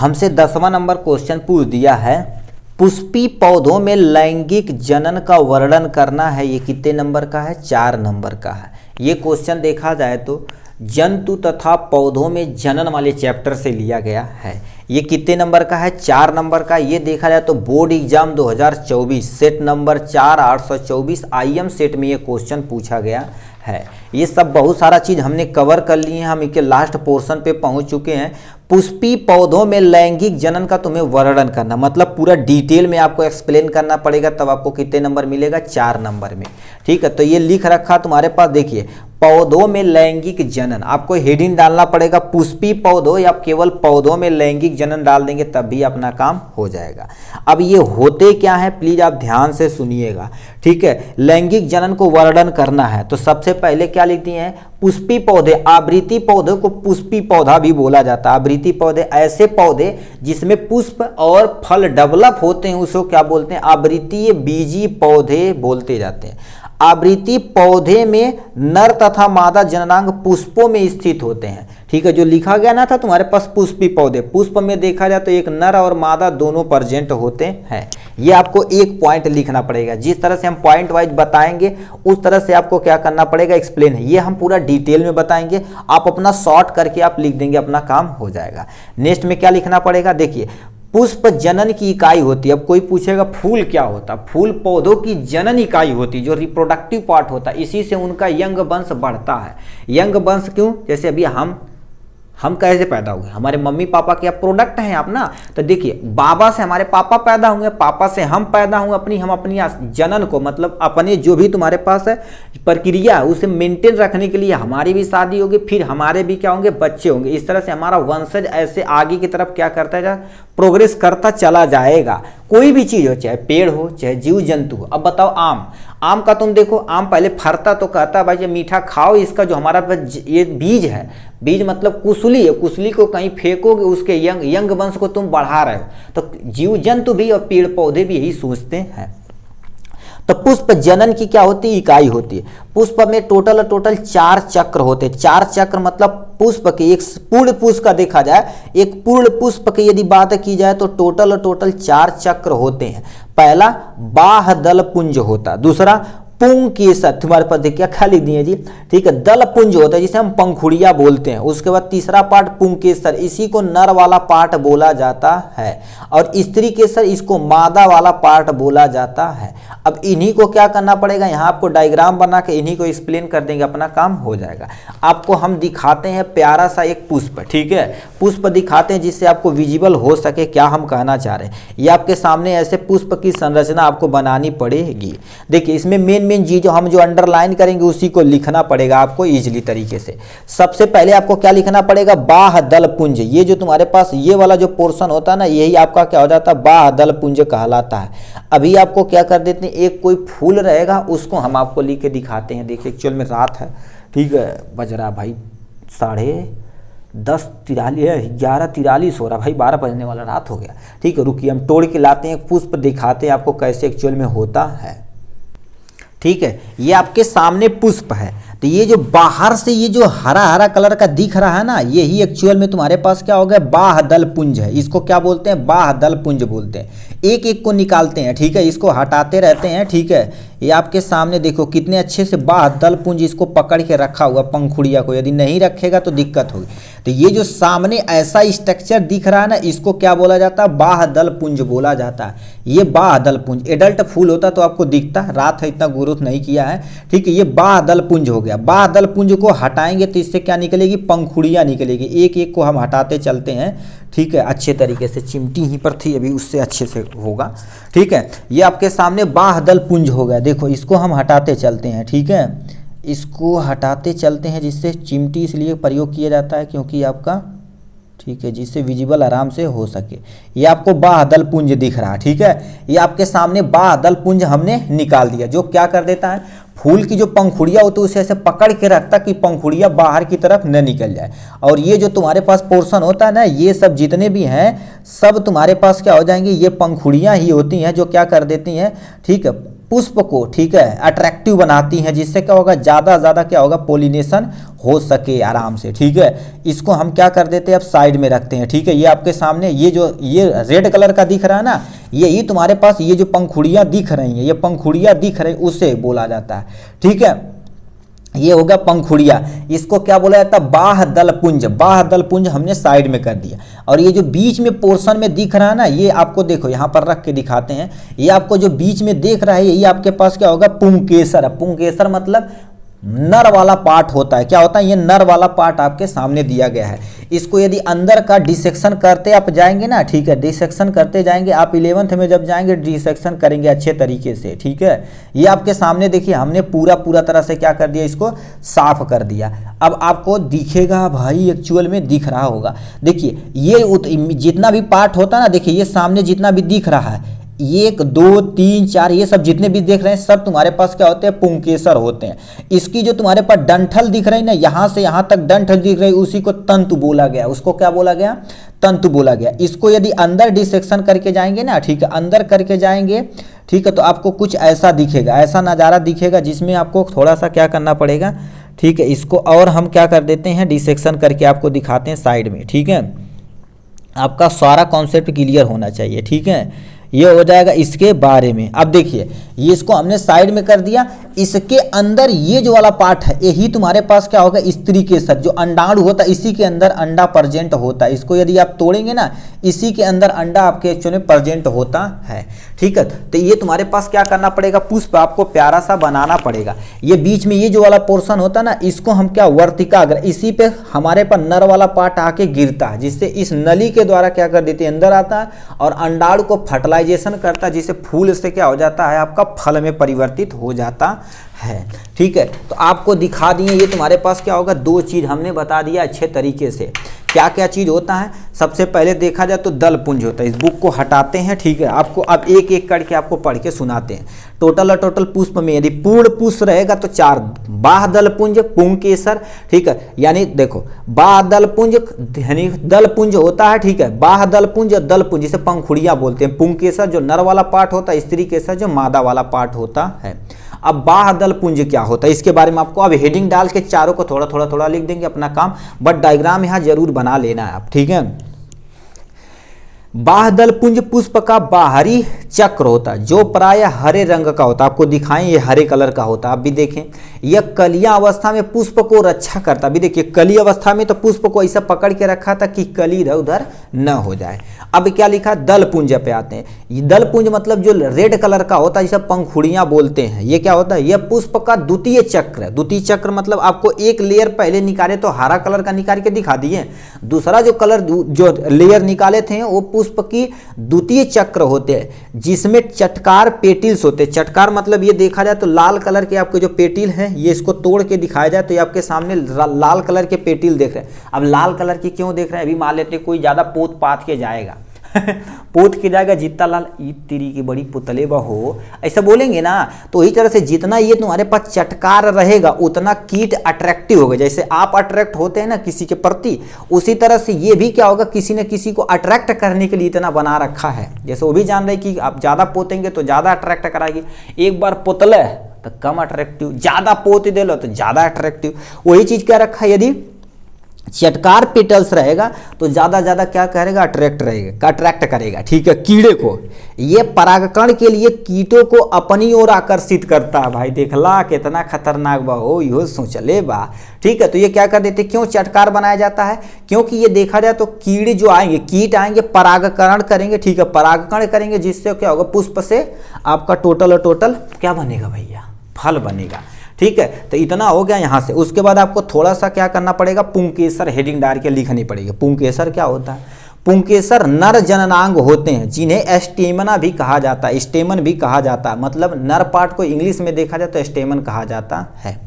हमसे 10वां number question पूछ दिया है, पुष्पी पौधों में लैंगिक जनन का वर्णन करना है। ये कितने नंबर का है? 4 नंबर का है। ये क्वेश्चन देखा जाए तो जंतु तथा पौधों में जनन वाले चैप्टर से लिया गया है। ये कितने नंबर का है? 4 नंबर का। ये देखा जाए तो board exam 2024 set number 4 824 IM set में ये क्वेश्चन पूछा गया है। ये सब बहुत सारा चीज़ हमने कवर कर लिए हैं, हम इनके लास्ट पोर्शन पे पहुंच चुके हैं। पुष्पी पौधों में लैंगिक जनन का तुम्हें वर्णन करना, मतलब पूरा डिटेल में आपको एक्सप्लेन करना पड़ेगा, तब आपको कितने नंबर मिलेगा? 4 नंबर में। ठीक है, तो ये लिख रखा तुम्हारे पास, देखिए पौधों में लैंगिक जनन, आपको हेडिंग डालना पड़ेगा पुष्पी पौधों, या केवल पौधों में लैंगिक जनन डाल देंगे तब भी अपना काम हो जाएगा। अब ये होते क्या है, प्लीज आप ध्यान से सुनिएगा। ठीक है, लैंगिक जनन को वर्णन करना है तो सबसे पहले क्या लिख दिए हैं? पुष्पी पौधे, आवृत्ति पौधे को पुष्पी पौधा भी बोला जाता है। आवृत्ति पौधे ऐसे पौधे जिसमें पुष्प और फल डेवलप होते हैं, उसको क्या बोलते हैं? आवृत्तीय बीजी पौधे बोलते जाते हैं। आवृत्ति पौधे में नर तथा मादा जननांग पुष्पों में स्थित होते हैं। ठीक है, जो लिखा गया ना था तुम्हारे पास पुष्पी पौधे, पुष्प में देखा जाए तो एक नर और मादा दोनों प्रेजेंट होते हैं। ये आपको एक पॉइंट लिखना पड़ेगा। जिस तरह से हम पॉइंट वाइज बताएंगे उस तरह से आपको क्या करना पड़ेगा? एक्सप्लेन। ये हम पूरा डिटेल में बताएंगे, आप अपना शॉर्ट करके आप लिख देंगे, अपना काम हो जाएगा। नेक्स्ट में क्या लिखना पड़ेगा? देखिए पुष्प जनन की इकाई होती है। अब कोई पूछेगा फूल क्या होता है? फूल पौधों की जनन इकाई होती है, जो रिप्रोडक्टिव पार्ट होता है, इसी से उनका यंग वंश बढ़ता है। यंग वंश क्यों? जैसे अभी हम कैसे पैदा हुए? हमारे मम्मी पापा के प्रोडक्ट हैं आप ना। तो देखिए बाबा से हमारे पापा पैदा हुए, पापा से हम पैदा हुए। हम अपनी जनन को, मतलब अपने जो भी तुम्हारे पास है प्रक्रिया है उसे मेंटेन रखने के लिए हमारी भी शादी होगी, फिर हमारे भी क्या होंगे? बच्चे होंगे। इस तरह से हमारा वंशज ऐसे आगे की तरफ क्या करता है? प्रोग्रेस करता चला जाएगा। कोई भी चीज़ हो, चाहे पेड़ हो चाहे जीव जंतु हो। अब बताओ आम का तुम देखो, आम पहले फरता तो कहता भाई ये मीठा खाओ, इसका जो हमारा ये बीज है, बीज मतलब कुसली है, कुसली को कहीं फेंकोगे उसके यंग वंश को तुम बढ़ा रहे हो। तो जीव जंतु भी और पेड़ पौधे भी यही सोचते हैं। तो पुष्प जनन की क्या होती है? इकाई होती है। पुष्प में टोटल 4 चक्र होते हैं। 4 चक्र मतलब पुष्प के, एक पूर्ण पुष्प का देखा जाए, एक पूर्ण पुष्प की यदि बात की जाए तो टोटल 4 चक्र होते हैं। पहला बाह्य दल पुंज होता है, दूसरा पुंकेसर, तुम्हारे पास देखिए क्या लिख दिए जी? ठीक है, दल पुंज होता है जिसे हम पंखुड़िया बोलते हैं। उसके बाद तीसरा पार्ट पुंकेसर, इसी को नर वाला पार्ट बोला जाता है, और स्त्री केसर इसको मादा वाला पार्ट बोला जाता है। अब इन्हीं को क्या करना पड़ेगा? यहाँ आपको डायग्राम बना के इन्हीं को एक्सप्लेन कर देंगे, अपना काम हो जाएगा। आपको हम दिखाते हैं प्यारा सा एक पुष्प। ठीक है, पुष्प दिखाते हैं जिससे आपको विजिबल हो सके क्या हम कहना चाह रहे हैं। ये आपके सामने ऐसे पुष्प की संरचना आपको बनानी पड़ेगी। देखिए इसमें मेन चीज हम जो अंडरलाइन करेंगे उसी को लिखना पड़ेगा आपको इजीली तरीके से। सबसे पहले आपको क्या लिखना पड़ेगा? बाह्य दल पुंज। ये जो तुम्हारे पास ये वाला जो पोर्शन होता है ना, यही आपका क्या हो जाता है? बाह्य दल पुंज कहलाता है। अभी आपको क्या कर देते हैं, एक कोई फूल रहेगा उसको हम आपको लिख के दिखाते हैं। देखिए एक्चुअल में रात है, ठीक है, बज रहा भाई 11:43 हो रहा भाई, 12 बजने वाला, रात हो गया। ठीक है, रुकिए हम तोड़ के लाते हैं, पुष्प दिखाते हैं आपको कैसे एक्चुअल में होता है। ठीक है, ये आपके सामने पुष्प है। तो ये जो बाहर से ये जो हरा हरा कलर का दिख रहा है ना, यही एक्चुअल में तुम्हारे पास क्या हो गया? बाह्य दल पुंज है। इसको क्या बोलते हैं? बाह्य दल पुंज बोलते हैं। एक एक को निकालते हैं, ठीक है, इसको हटाते रहते हैं। ठीक है, ये आपके सामने देखो कितने अच्छे से बाह्य दल पुंज इसको पकड़ के रखा हुआ पंखुड़िया को, यदि नहीं रखेगा तो दिक्कत होगी। तो ये जो सामने ऐसा स्ट्रक्चर दिख रहा है ना, इसको क्या बोला जाता है? बाह्य दल पुंज बोला जाता है। ये बाह्य दल पुंज एडल्ट फूल होता तो आपको दिखता, रात है इतना ग्रोथ नहीं किया है। ठीक है, ये बाह्य दल पुंज हो गया। बाह्य दल पुंज को हटाएंगे तो इससे क्या निकलेगी? पंखुड़ियाँ निकलेगी। एक एक को हम हटाते चलते हैं। ठीक है, अच्छे तरीके से, चिमटी ही पर थी अभी, उससे अच्छे से होगा। ठीक है, ये आपके सामने बाह्य दल पुंज हो गया। देखो इसको हम हटाते चलते हैं। ठीक है, इसको हटाते चलते हैं, जिससे चिमटी इसलिए प्रयोग किया जाता है क्योंकि आपका, ठीक है, जिससे विजिबल आराम से हो सके। ये आपको बाह्य दल पुंज दिख रहा है। ठीक है, ये आपके सामने बाह्य दल पुंज हमने निकाल दिया, जो क्या कर देता है? फूल की जो पंखुड़िया होती है उसे ऐसे पकड़ के रखता कि पंखुड़िया बाहर की तरफ न निकल जाए। और ये जो तुम्हारे पास पोर्शन होता है ना, ये सब जितने भी हैं सब तुम्हारे पास क्या हो जाएंगे? ये पंखुड़ियाँ ही होती हैं जो क्या कर देती हैं? ठीक है, पुष्प को, ठीक है, अट्रैक्टिव बनाती हैं, जिससे क्या होगा, ज़्यादा क्या होगा, पोलिनेशन हो सके आराम से, ठीक है। इसको हम क्या कर देते हैं, अब साइड में रखते हैं, ठीक है। ये आपके सामने ये रेड कलर का दिख रहा है ना, यही तुम्हारे पास ये जो पंखुड़ियाँ दिख रही हैं, ये पंखुड़ियाँ दिख रही, उसे बोला जाता है, ठीक है। ये होगा पंखुड़िया, इसको क्या बोला जाता है, बाह दल पुंज। बाह दल पुंज हमने साइड में कर दिया। और ये जो बीच में पोर्शन में दिख रहा है ना, ये आपको देखो यहाँ पर रख के दिखाते हैं, ये आपको जो बीच में देख रहा है, यही आपके पास क्या होगा, पुंकेसर। पुंकेसर मतलब नर वाला पार्ट होता है। क्या होता है, ये नर वाला पार्ट आपके सामने दिया गया है। इसको यदि अंदर का डिसेक्शन करते आप जाएंगे ना, ठीक है, डिसेक्शन करते जाएंगे आप, 11th में जब जाएंगे डिसेक्शन करेंगे अच्छे तरीके से, ठीक है। ये आपके सामने देखिए, हमने पूरा तरह से क्या कर दिया, इसको साफ कर दिया। अब आपको दिखेगा भाई, एक्चुअल में दिख रहा होगा, देखिए ये जितना भी पार्ट होता है ना, देखिए ये सामने जितना भी दिख रहा है, 1 2 3 4 ये सब जितने भी देख रहे हैं, सब तुम्हारे पास क्या होते हैं, पुंकेसर होते हैं। इसकी जो तुम्हारे पास डंठल दिख रही है ना, यहाँ से यहाँ तक डंठल दिख रही है, उसी को तंतु बोला गया। उसको क्या बोला गया, तंतु बोला गया। इसको यदि अंदर डिसेक्शन करके जाएंगे ना, ठीक है, अंदर करके जाएंगे, ठीक है, तो आपको कुछ ऐसा दिखेगा, ऐसा नज़ारा दिखेगा, जिसमें आपको थोड़ा सा क्या करना पड़ेगा, ठीक है। इसको और हम क्या कर देते हैं, डिसेक्शन करके आपको दिखाते हैं साइड में, ठीक है। आपका सारा कॉन्सेप्ट क्लियर होना चाहिए, ठीक है। ये हो जाएगा इसके बारे में। अब देखिए, ये इसको हमने साइड में कर दिया। इसके अंदर ये जो वाला पार्ट है, यही तुम्हारे पास क्या होगा, स्त्री केसर, जो अंडाणु होता है, इसी के अंदर अंडा प्रेजेंट होता है। इसको यदि आप तोड़ेंगे ना, इसी के अंदर अंडा आपके एक्चुअली प्रेजेंट होता है, ठीक है। तो ये तुम्हारे पास क्या करना पड़ेगा, पुष्प आपको प्यारा सा बनाना पड़ेगा। ये बीच में ये जो वाला पोर्शन होता है ना, इसको हम क्या, वर्तिकाग्र, इसी पे हमारे पर नर वाला पार्ट आके गिरता है, जिससे इस नली के द्वारा क्या कर देते हैं, अंदर आता है और अंडाणु को फर्टिलाइजेशन करता है, जिससे फूल से क्या हो जाता है, आपका फल में परिवर्तित हो जाता है, ठीक है। तो आपको दिखा दिए, ये तुम्हारे पास क्या होगा, 2 चीज हमने बता दिया अच्छे तरीके से। क्या क्या चीज होता है, सबसे पहले देखा जाए तो दल पुंज होता है। इस बुक को हटाते हैं, ठीक है, आपको अब एक एक करके आपको पढ़ के सुनाते हैं। टोटल पुष्प में यदि पूर्ण पुष्प रहेगा तो 4, बाह दल पुंज, पुंकेसर, ठीक है। यानी देखो, बाह दल पुंज यानी दल पुंज होता है, ठीक है, बाह दल पुंज और दल पुंज, जिसे पंखुड़िया बोलते हैं। पुंकेसर जो नर वाला पार्ट होता है, स्त्री केसर जो मादा वाला पार्ट होता है। अब बाह दल पुंज क्या होता है, इसके बारे में आपको अब हेडिंग डाल के चारों को थोड़ा लिख देंगे, अपना काम, बट डायग्राम यहाँ जरूर बना लेना है आप, ठीक है। बाह्यदल पुंज पुष्प का बाहरी चक्र होता है, जो प्राय हरे रंग का होता है। आपको दिखाएं, ये हरे कलर का होता है। आप भी देखें, यह कलियां अवस्था में पुष्प को रक्षा करता है। अभी देखिए, कली अवस्था में तो पुष्प को ऐसा पकड़ के रखा था कि कली इधर उधर न हो जाए। अब क्या लिखा, दल पुंज पे आते हैं। ये दल पुंज मतलब जो रेड कलर का होता है, जिसे पंखुड़ियां बोलते हैं। ये क्या होता है, यह पुष्प का द्वितीय चक्र। द्वितीय चक्र मतलब आपको एक लेयर पहले निकाले तो हरा कलर का निकाल के दिखा दिए, दूसरा जो कलर जो लेयर निकाले थे वो पुष्प की द्वितीय चक्र होते हैं, जिसमें चटकार पेटिल्स होते हैं। चटकार मतलब ये देखा जाए तो लाल कलर के आपके जो पेटिल हैं, ये इसको तोड़ के दिखाया जाए तो ये आपके सामने लाल कलर के पेटिल देख रहे हैं। अब लाल कलर की क्यों देख रहे हैं, अभी मान लेते कोई ज्यादा पोत पात के जाएगा पोत के जाएगा, जितना लाल तेरी की बड़ी पुतले बहो ऐसा बोलेंगे ना, तो इसी तरह से जितना ये तुम्हारे पास चटकार रहेगा उतना कीट अट्रैक्टिव होगा। जैसे आप अट्रैक्ट होते हैं ना किसी के प्रति, उसी तरह से ये भी क्या होगा, किसी न किसी को अट्रैक्ट करने के लिए इतना बना रखा है। जैसे वो भी जान रहे कि आप ज्यादा पोतेंगे तो ज्यादा अट्रैक्ट कराएगी, एक बार पोतले तो कम अट्रैक्टिव, ज्यादा पोत दे लो तो ज्यादा अट्रैक्टिव। वही चीज क्या रखा है, यदि चटकार पेटल्स रहेगा तो ज्यादा क्या करेगा, अट्रैक्ट करेगा, ठीक है, कीड़े को। ये परागकण के लिए कीटों को अपनी ओर आकर्षित करता है। भाई देखला कितना खतरनाक बा हो, यो सोचले बा, ठीक है। तो ये क्या कर देते, क्यों चटकार बनाया जाता है, क्योंकि ये देखा जाए तो कीड़े जो आएंगे, कीट आएंगे, परागकण करेंगे, ठीक है, परागकण करेंगे, जिससे क्या होगा, पुष्प से आपका टोटल क्या बनेगा भैया, फल बनेगा, ठीक है। तो इतना हो गया यहाँ से। उसके बाद आपको थोड़ा सा क्या करना पड़ेगा, पुंकेसर हेडिंग डाल के लिखनी पड़ेगी। पुंकेसर क्या होता है, पुंकेसर नर जननांग होते हैं, जिन्हें स्टेमना भी कहा जाता है, स्टेमन भी कहा जाता है। मतलब नर पार्ट को इंग्लिश में देखा जाए तो स्टेमन कहा जाता है।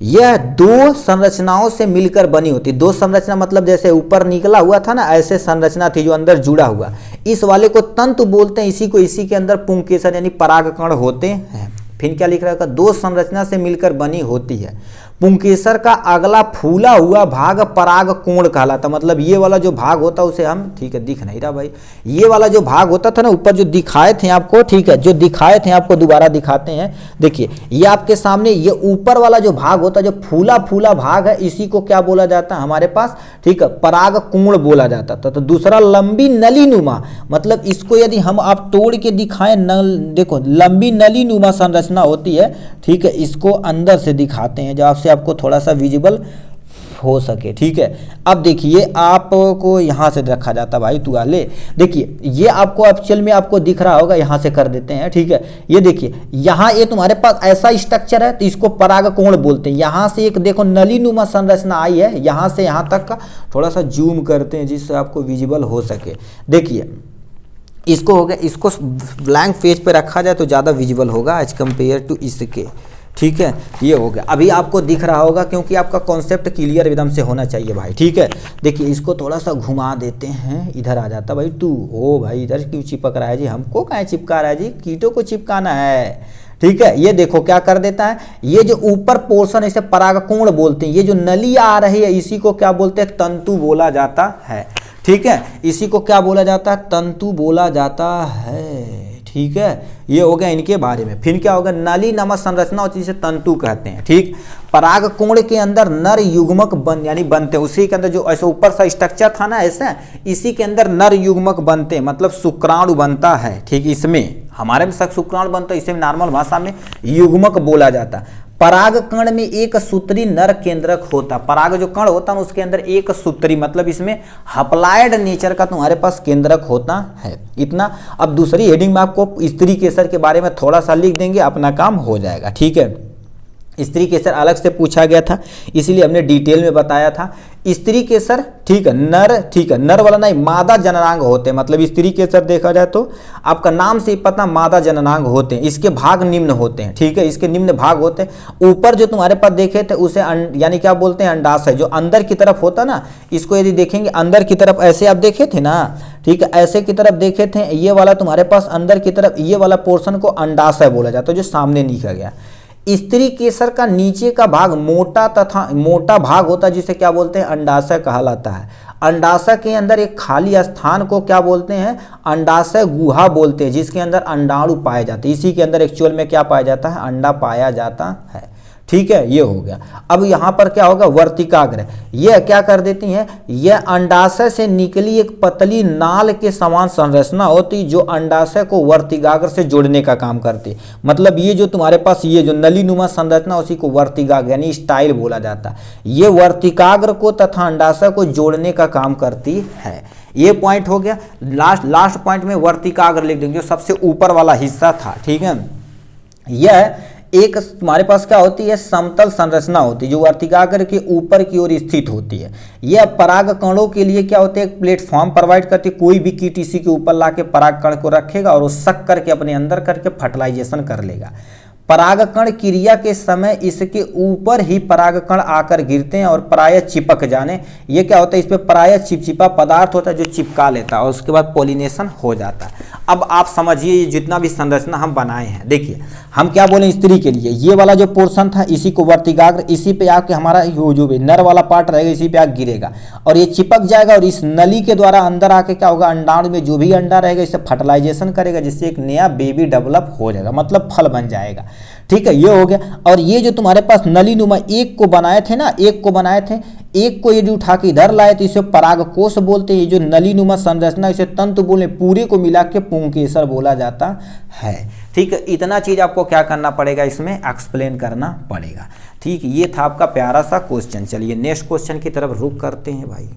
यह 2 संरचनाओं से मिलकर बनी होती। 2 संरचना मतलब जैसे ऊपर निकला हुआ था ना, ऐसे संरचना थी जो अंदर जुड़ा हुआ। इस वाले को तंतु बोलते हैं, इसी के अंदर पुंकेसर यानी परागकण होते हैं। फिर क्या लिख रहा है, 2 संरचना से मिलकर बनी होती है। पुंकेसर का अगला फूला हुआ भाग पराग कोण कहलाता। मतलब ये वाला जो भाग होता है उसे हम, ठीक है दिख नहीं रहा भाई, ये वाला जो भाग होता था ना ऊपर जो दिखाए थे आपको, ठीक है जो दिखाए थे आपको दोबारा दिखाते हैं। देखिए ये आपके सामने ये ऊपर वाला जो भाग होता है, जो फूला फूला भाग है, इसी को क्या बोला जाता है हमारे पास, ठीक है पराग कोण बोला जाता था। तो दूसरा लंबी नली नुमा, मतलब इसको यदि हम आप तोड़ के दिखाएं, नल देखो लंबी नली नुमा संरचना होती है, ठीक है इसको अंदर से दिखाते हैं जो आपको थोड़ा सा विजिबल हो सके, ठीक है। अब देखिए आपको यहाँ से रखा जाता भाई तू आले, देखिए ये आपको एक्चुअल में आपको दिख रहा होगा, यहाँ से कर देते हैं, ठीक है। ये देखिए यहाँ ये तुम्हारे पास ऐसा स्ट्रक्चर है तो इसको पराग कोण बोलते हैं। यहाँ से एक देखो नली नुमा संरचना आई है, यहाँ से यहाँ तक का थोड़ा सा जूम करते हैं जिससे आपको विजिबल हो सके। देखिए इसको हो गया, इसको ब्लैंक पेज पे रखा जाए तो ज़्यादा विजिबल होगा एज कम्पेयर टू इसके, ठीक है। ये हो गया, अभी आपको दिख रहा होगा क्योंकि आपका कॉन्सेप्ट क्लियर एकदम से होना चाहिए भाई, ठीक है। देखिए इसको थोड़ा सा घुमा देते हैं, इधर आ जाता भाई तू, ओ भाई इधर क्यों चिपक रहा है जी, हमको कहाँ चिपका रहा है जी, कीटों को चिपकाना है, ठीक है। ये देखो क्या कर देता है, ये जो ऊपर पोर्शन इसे परागकोण बोलते हैं, ये जो नली आ रही है इसी को क्या बोलते हैं, तंतु बोला जाता है, ठीक है। इसी को क्या बोला जाता है, तंतु बोला जाता है, ठीक है। ये हो गया इनके बारे में। फिर क्या होगा, नली नामक संरचना होती है जिसे तंतु कहते हैं, ठीक। पराग कोण के अंदर नर युग्मक यानी बनते हैं, उसी के अंदर जो ऐसे ऊपर सा स्ट्रक्चर था ना ऐसा, इसी के अंदर नर युग्मक बनते हैं, मतलब शुक्राणु बनता है, ठीक। इसमें हमारे में शुक्राणु बनता है, इसे नॉर्मल भाषा में युग्मक बोला जाता है। पराग कण में एक सूत्री नर केंद्रक होता, पराग जो कण होता है उसके अंदर एक सूत्री, मतलब इसमें हप्लाइड नेचर का तुम्हारे पास केंद्रक होता है, इतना। अब दूसरी हेडिंग में आपको स्त्री केसर के बारे में थोड़ा सा लिख देंगे, अपना काम हो जाएगा, ठीक है। स्त्री केसर अलग से पूछा गया था इसीलिए हमने डिटेल में बताया था। स्त्री केसर, ठीक है नर, ठीक है नर वाला नहीं, मादा जननांग होते हैं, मतलब स्त्री केसर देखा जाए तो आपका नाम से ही पता मादा जननांग होते हैं। इसके भाग निम्न होते हैं, ठीक है, इसके निम्न भाग होते हैं। ऊपर जो तुम्हारे पास देखे थे उसे यानी क्या बोलते हैं, अंडाशय, जो अंदर की तरफ होता ना, इसको यदि देखेंगे अंदर की तरफ ऐसे आप देखे थे ना, ठीक है ऐसे की तरफ देखे थे, ये वाला तुम्हारे पास अंदर की तरफ ये वाला पोर्शन को अंडाशय बोला जाता है, जो सामने लिखा गया। स्त्री केसर का नीचे का भाग मोटा भाग होता है जिसे क्या बोलते हैं, अंडाशय कहलाता है। अंडाशय के अंदर एक खाली स्थान को क्या बोलते हैं, अंडाशय गुहा बोलते हैं, जिसके अंदर अंडाणु पाए जाते हैं। इसी के अंदर एक्चुअल में क्या पाया जाता है, अंडा पाया जाता है, ठीक है। ये हो गया। अब यहाँ पर क्या होगा, वर्तिकाग्र, यह क्या कर देती हैं, यह अंडाशय से निकली एक पतली नाल के समान संरचना होती जो अंडाशय को वर्तिकाग्र से जोड़ने का काम करती। मतलब ये जो तुम्हारे पास ये जो नलीनुमा संरचना उसी को वर्तिकाग्र यानी स्टाइल बोला जाता है। ये वर्तिकाग्र को तथा अंडाशय को जोड़ने का काम करती है। ये पॉइंट हो गया। लास्ट पॉइंट में वर्तिकाग्र लिख देंगे, जो सबसे ऊपर वाला हिस्सा था, ठीक है। यह एक तुम्हारे पास क्या होती है, समतल संरचना होती है जो वर्तिकाग्र के ऊपर की ओर स्थित होती है। यह पराग कणों के लिए क्या होता है, एक प्लेटफॉर्म प्रोवाइड करती है। कोई भी कीट इसी के ऊपर लाके पराग कण को रखेगा और वो सक करके अपने अंदर करके फर्टिलाइजेशन कर लेगा। परागकण क्रिया के समय इसके ऊपर ही परागकण आकर गिरते हैं और प्रायः चिपक जाने, ये क्या होता है, इस पे प्रायः चिपचिपा पदार्थ होता है जो चिपका लेता है और उसके बाद पॉलिनेशन हो जाता है। अब आप समझिए ये जितना भी संरचना हम बनाए हैं, देखिए हम क्या बोले स्त्री के लिए, ये वाला जो पोर्शन था इसी को वर्तिकाग्र, इसी पे आके हमारा जो भी नर वाला पार्ट रहेगा इसी पे आके गिरेगा और ये चिपक जाएगा और इस नली के द्वारा अंदर आके क्या होगा, अंडाणु में जो भी अंडा रहेगा इसे फर्टिलाइजेशन करेगा, जिससे एक नया बेबी डेवलप हो जाएगा, मतलब फल बन जाएगा, ठीक है। ये हो गया। और ये जो तुम्हारे पास नलीनुमा एक को बनाए थे ना, एक को बनाए थे, एक को यदि उठा के इधर लाए तो इसे परागकोश बोलते हैं। ये जो नलीनुमा संरचना इसे तंतु बोले, पूरे को मिला के पुंकेसर बोला जाता है, ठीक है। इतना चीज आपको क्या करना पड़ेगा, इसमें एक्सप्लेन करना पड़ेगा, ठीक। ये था आपका प्यारा सा क्वेश्चन। चलिए नेक्स्ट क्वेश्चन की तरफ रुख करते हैं भाई।